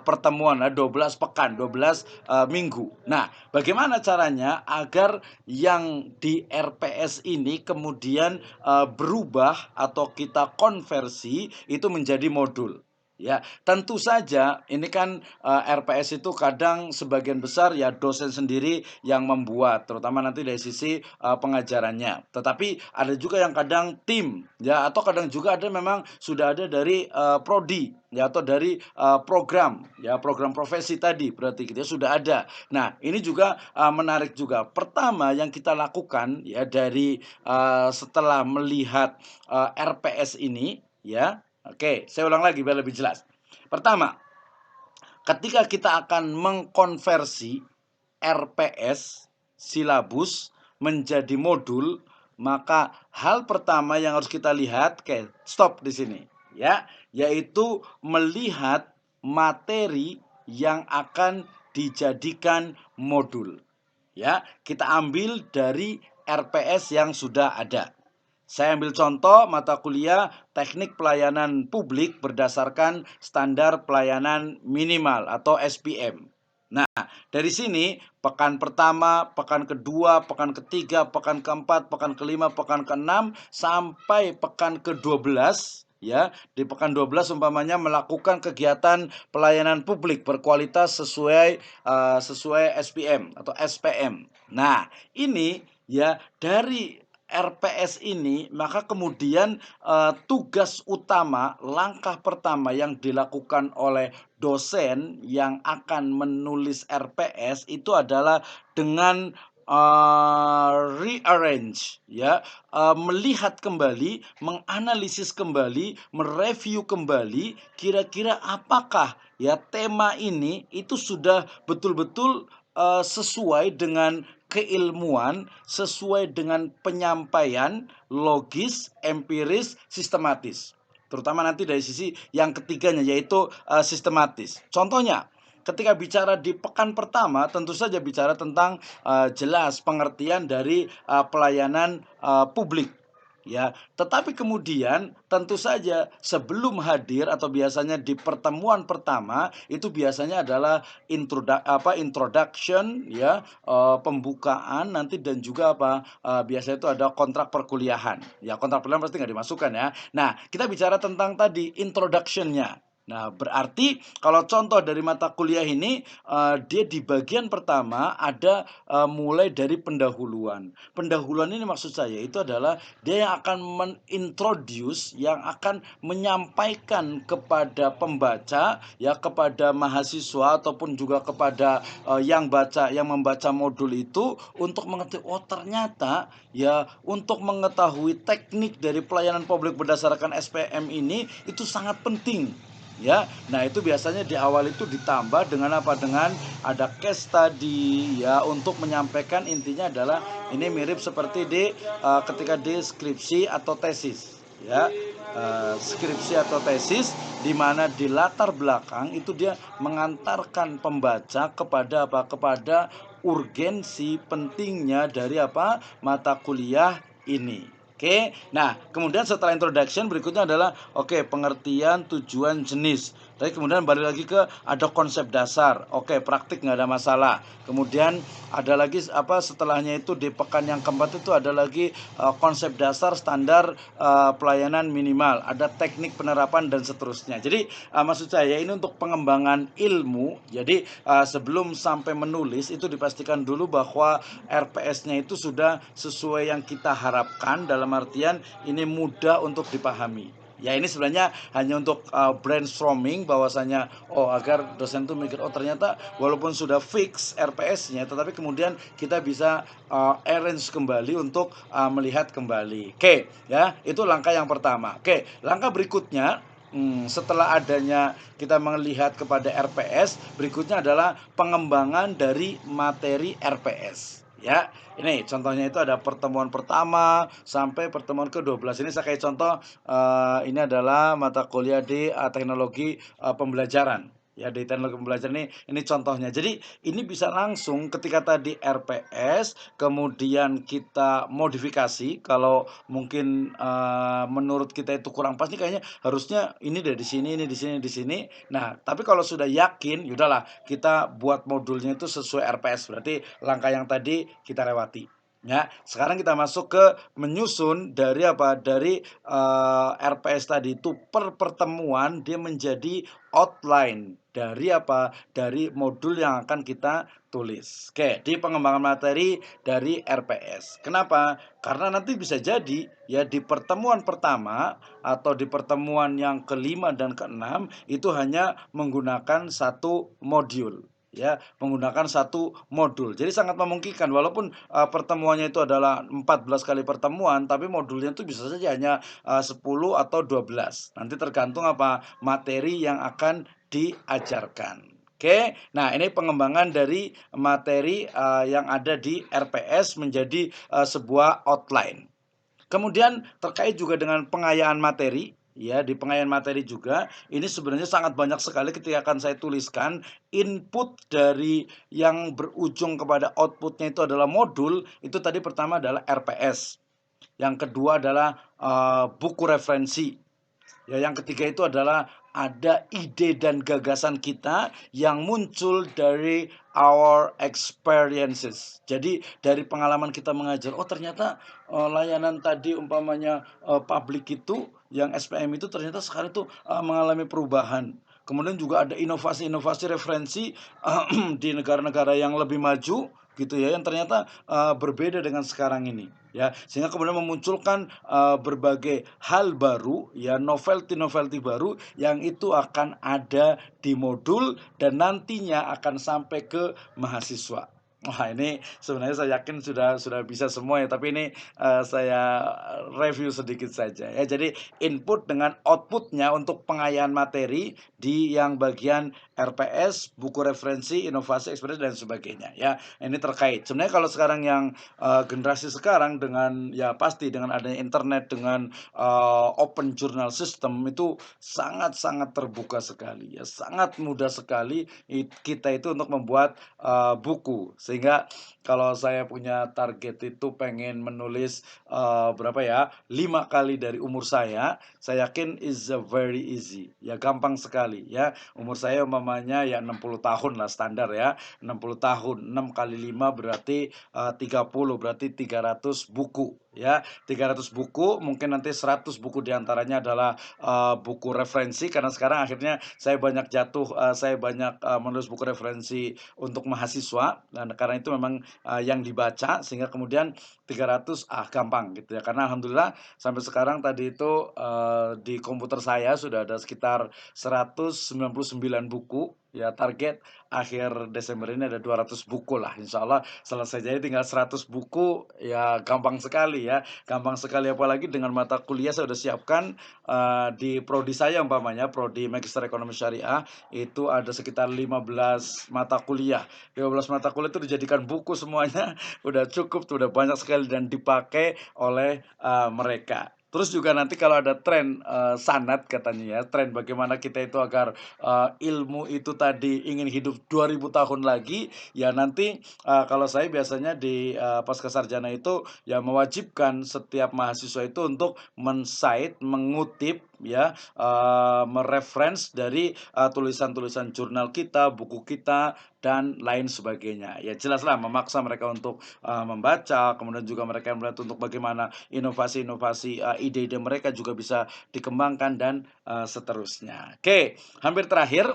pertemuan, ada 12 pekan, 12 minggu. Nah, bagaimana caranya agar yang di RPS ini kemudian berubah atau kita konversi itu menjadi modul? Ya, tentu saja ini kan RPS itu kadang sebagian besar ya dosen sendiri yang membuat, terutama nanti dari sisi pengajarannya. Tetapi ada juga yang kadang tim ya, atau kadang juga ada memang sudah ada dari prodi ya, atau dari program ya, program profesi tadi berarti kita sudah ada. Nah, ini juga menarik juga. Pertama yang kita lakukan ya dari setelah melihat RPS ini ya. Oke, saya ulang lagi biar lebih jelas. Pertama, ketika kita akan mengkonversi RPS silabus menjadi modul, maka hal pertama yang harus kita lihat, stop di sini ya, yaitu melihat materi yang akan dijadikan modul. Ya, kita ambil dari RPS yang sudah ada. Saya ambil contoh mata kuliah Teknik Pelayanan Publik berdasarkan Standar Pelayanan Minimal atau SPM. Nah, dari sini pekan pertama, pekan kedua, pekan ketiga, pekan keempat, pekan kelima, pekan keenam sampai pekan ke-12 ya. Di pekan 12 umpamanya melakukan kegiatan pelayanan publik berkualitas sesuai SPM atau SPM. Nah, ini ya dari RPS ini, maka kemudian tugas utama, langkah pertama yang dilakukan oleh dosen yang akan menulis RPS itu adalah dengan rearrange ya, melihat kembali, menganalisis kembali, mereview kembali kira-kira apakah ya tema ini itu sudah betul-betul sesuai dengan keilmuan, sesuai dengan penyampaian logis, empiris, sistematis. Terutama nanti dari sisi yang ketiganya yaitu sistematis. Contohnya, ketika bicara di pekan pertama tentu saja bicara tentang jelas pengertian dari pelayanan publik. Ya, tetapi kemudian tentu saja sebelum hadir atau biasanya di pertemuan pertama itu biasanya adalah introduction ya, pembukaan nanti dan juga biasanya itu ada kontrak perkuliahan. Ya, kontrak perkuliahan pasti nggak dimasukkan ya. Nah, kita bicara tentang tadi introduction-nya. Nah, berarti kalau contoh dari mata kuliah ini, dia di bagian pertama ada mulai dari pendahuluan. Pendahuluan ini maksud saya itu adalah dia yang akan menintroduce, yang akan menyampaikan kepada pembaca, ya kepada mahasiswa ataupun juga kepada yang membaca modul itu untuk mengerti, oh ternyata ya untuk mengetahui teknik dari pelayanan publik berdasarkan SPM ini itu sangat penting. Ya, nah itu biasanya di awal itu ditambah dengan apa? Dengan ada case study ya untuk menyampaikan, intinya adalah ini mirip seperti di ketika di skripsi atau tesis ya. Skripsi atau tesis di mana di latar belakang itu dia mengantarkan pembaca kepada apa? Kepada urgensi pentingnya dari apa? Mata kuliah ini. Oke, nah kemudian setelah introduction berikutnya adalah pengertian tujuan jenis. Tapi kemudian balik lagi ke ada konsep dasar. Praktik nggak ada masalah. Kemudian ada lagi setelahnya itu di pekan yang keempat itu ada lagi konsep dasar standar pelayanan minimal. Ada teknik penerapan dan seterusnya. Jadi maksud saya ini untuk pengembangan ilmu. Jadi sebelum sampai menulis itu dipastikan dulu bahwa RPS-nya itu sudah sesuai yang kita harapkan, dalam artian ini mudah untuk dipahami. Ya ini sebenarnya hanya untuk brainstorming bahwasanya agar dosen tuh mikir ternyata walaupun sudah fix RPS-nya tetapi kemudian kita bisa arrange kembali untuk melihat kembali. Oke, ya, itu langkah yang pertama. Oke, langkah berikutnya setelah adanya kita melihat kepada RPS, berikutnya adalah pengembangan dari materi RPS. Ya, ini contohnya itu ada pertemuan pertama sampai pertemuan ke-12. Ini saya kayak contoh, ini adalah mata kuliah di teknologi pembelajaran. Ya, di teknologi pembelajaran ini contohnya. Jadi ini bisa langsung ketika tadi RPS, kemudian kita modifikasi kalau mungkin menurut kita itu kurang pas nih, kayaknya harusnya ini dari sini, ini di sini, di sini. Nah, tapi kalau sudah yakin, yaudahlah kita buat modulnya itu sesuai RPS. Berarti langkah yang tadi kita lewati. Ya, sekarang kita masuk ke menyusun dari Dari RPS tadi itu per pertemuan dia menjadi outline dari Dari modul yang akan kita tulis. Oke, di pengembangan materi dari RPS. Kenapa? Karena nanti bisa jadi ya di pertemuan pertama atau di pertemuan yang kelima dan keenam itu hanya menggunakan satu modul. Ya, menggunakan satu modul. Jadi sangat memungkinkan walaupun pertemuannya itu adalah 14 kali pertemuan, tapi modulnya itu bisa saja hanya 10 atau 12. Nanti tergantung materi yang akan diajarkan. Oke, nah ini pengembangan dari materi yang ada di RPS menjadi sebuah outline. Kemudian terkait juga dengan pengayaan materi, ya di pengayaan materi juga ini sebenarnya sangat banyak sekali ketika akan saya tuliskan input dari yang berujung kepada outputnya itu adalah modul. Itu tadi pertama adalah RPS, yang kedua adalah buku referensi. Ya, yang ketiga itu adalah ada ide dan gagasan kita yang muncul dari our experiences. Jadi dari pengalaman kita mengajar, oh ternyata layanan tadi umpamanya publik itu yang SPM itu ternyata sekarang itu mengalami perubahan. Kemudian juga ada inovasi-inovasi referensi di negara-negara yang lebih maju gitu ya, yang ternyata berbeda dengan sekarang ini ya, sehingga kemudian memunculkan berbagai hal baru ya, novelty baru yang itu akan ada di modul dan nantinya akan sampai ke mahasiswa. Wah, ini sebenarnya saya yakin sudah bisa semua ya, tapi ini saya review sedikit saja ya. Jadi input dengan outputnya untuk pengayaan materi di yang bagian RPS, buku referensi, inovasi, experience dan sebagainya ya. Ini terkait. Sebenarnya kalau sekarang yang generasi sekarang dengan ya pasti dengan adanya internet, dengan open journal system itu sangat-sangat terbuka sekali ya, sangat mudah sekali kita itu untuk membuat buku. Sehingga kalau saya punya target itu pengen menulis berapa ya, 5 kali dari umur saya yakin is a very easy ya, gampang sekali ya. Umur saya umpamanya ya 60 tahun lah standar ya, 60 tahun, 6 kali 5 berarti 30, berarti 300 buku ya. 300 buku, mungkin nanti 100 buku diantaranya adalah buku referensi, karena sekarang akhirnya saya banyak menulis buku referensi untuk mahasiswa, dan karena itu memang yang dibaca, sehingga kemudian 300 gampang gitu ya. Karena alhamdulillah sampai sekarang tadi itu di komputer saya sudah ada sekitar 199 buku ya. Target akhir Desember ini ada 200 buku lah, insya Allah selesai. Jadi tinggal 100 buku ya, gampang sekali ya, gampang sekali. Apalagi dengan mata kuliah saya sudah siapkan di prodi saya umpamanya, prodi Magister Ekonomi Syariah, itu ada sekitar 15 mata kuliah. 15 mata kuliah itu dijadikan buku semuanya, udah cukup tuh, udah banyak sekali dan dipakai oleh mereka. Terus juga nanti kalau ada tren sanat katanya ya, tren bagaimana kita itu agar ilmu itu tadi ingin hidup 2000 tahun lagi ya. Nanti kalau saya biasanya di pasca sarjana itu ya mewajibkan setiap mahasiswa itu untuk men-cite, mengutip ya, mereference dari tulisan-tulisan jurnal kita, buku kita dan lain sebagainya. Ya jelaslah memaksa mereka untuk membaca, kemudian juga mereka melihat untuk bagaimana inovasi-inovasi ide-ide mereka juga bisa dikembangkan dan seterusnya. Oke, hampir terakhir.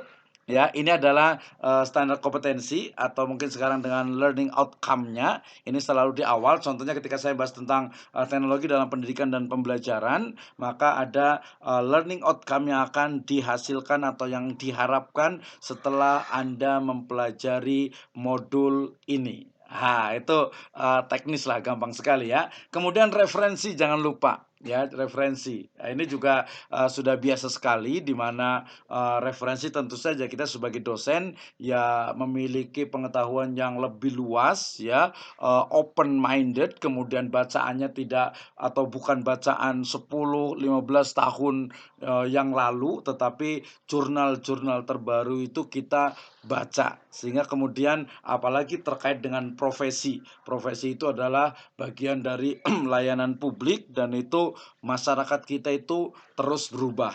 Ya, ini adalah standar kompetensi atau mungkin sekarang dengan learning outcome-nya. Ini selalu di awal. Contohnya ketika saya bahas tentang teknologi dalam pendidikan dan pembelajaran, maka ada learning outcome yang akan dihasilkan atau yang diharapkan setelah Anda mempelajari modul ini. Itu teknis lah, gampang sekali ya. Kemudian referensi jangan lupa ya, referensi. Nah, ini juga sudah biasa sekali, di mana referensi tentu saja kita sebagai dosen ya memiliki pengetahuan yang lebih luas ya, open minded, kemudian bacaannya tidak atau bukan bacaan 10-15 tahun yang lalu, tetapi jurnal-jurnal terbaru itu kita baca, sehingga kemudian apalagi terkait dengan profesi. Profesi itu adalah bagian dari layanan publik, dan itu masyarakat kita itu terus berubah.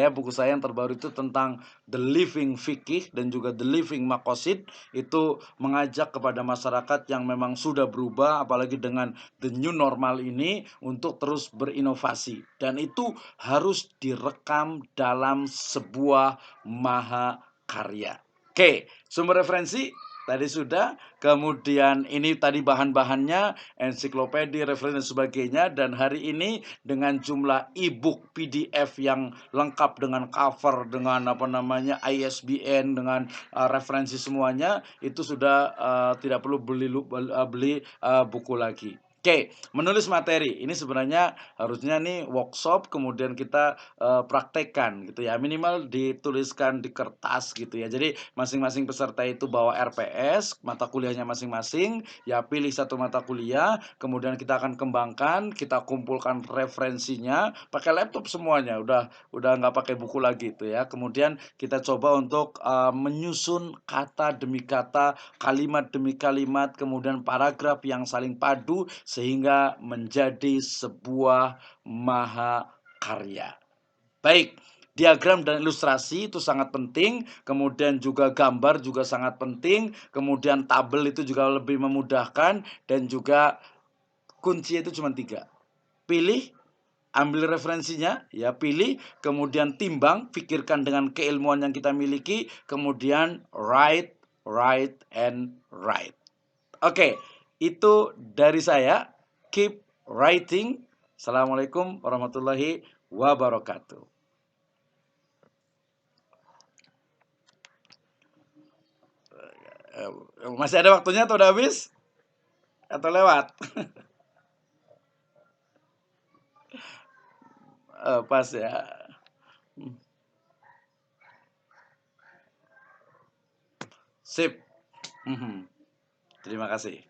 Buku saya yang terbaru itu tentang The Living Fikih dan juga The Living Makosid, itu mengajak kepada masyarakat yang memang sudah berubah, apalagi dengan the new normal ini, untuk terus berinovasi, dan itu harus direkam dalam sebuah mahakarya. Oke, sumber referensi tadi sudah, kemudian ini tadi bahan-bahannya, ensiklopedia, referensi dan sebagainya, dan hari ini dengan jumlah e-book PDF yang lengkap dengan cover, dengan ISBN, dengan referensi semuanya, itu sudah tidak perlu beli buku lagi. Oke, menulis materi ini sebenarnya harusnya nih workshop kemudian kita praktekkan gitu ya. Minimal dituliskan di kertas gitu ya. Jadi masing-masing peserta itu bawa RPS, mata kuliahnya masing-masing, ya pilih satu mata kuliah, kemudian kita akan kembangkan, kita kumpulkan referensinya, pakai laptop semuanya, udah nggak pakai buku lagi itu ya. Kemudian kita coba untuk menyusun kata demi kata, kalimat demi kalimat, kemudian paragraf yang saling padu sehingga menjadi sebuah mahakarya. Baik, diagram dan ilustrasi itu sangat penting, kemudian juga gambar juga sangat penting, kemudian tabel itu juga lebih memudahkan, dan juga kunci itu cuma 3. Pilih, ambil referensinya, ya pilih, kemudian timbang, pikirkan dengan keilmuan yang kita miliki, kemudian write, write, and write. Oke, itu dari saya. Keep writing. Assalamualaikum warahmatullahi wabarakatuh. Masih ada waktunya atau udah habis? Atau lewat? Pas ya. Sip. Mhm. Terima kasih.